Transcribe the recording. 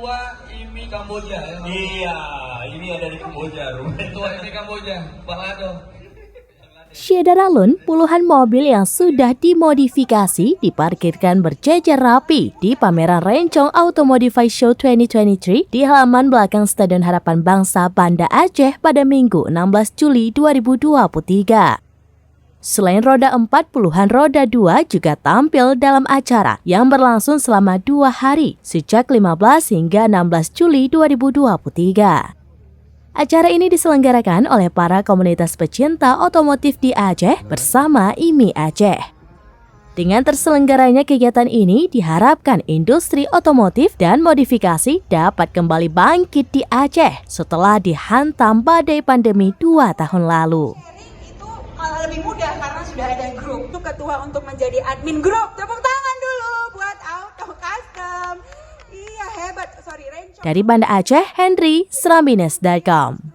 Ketua IMI Kamboja ya. Iya, ini ada di Kamboja, Ketua IMI Kamboja, Pak Lado. Syedaralun, puluhan mobil yang sudah dimodifikasi diparkirkan berjejer rapi di pameran Rencong Automotive Show 2023 di halaman belakang Stadion Harapan Bangsa Banda Aceh pada Minggu 16 Juli 2023. Selain roda 4, puluhan roda 2 juga tampil dalam acara yang berlangsung selama 2 hari sejak 15 hingga 16 Juli 2023. Acara ini diselenggarakan oleh para komunitas pecinta otomotif di Aceh bersama IMI Aceh. Dengan terselenggaranya kegiatan ini, diharapkan industri otomotif dan modifikasi dapat kembali bangkit di Aceh setelah dihantam badai pandemi 2 tahun lalu. Itu malah lebih mudah karena sudah ada grup. Untuk ketua untuk menjadi admin grup, tepuk tangan dulu buat Auto Custom. Iya hebat, sorry Rencong. Dari Banda Aceh, Henry, Serambines.com.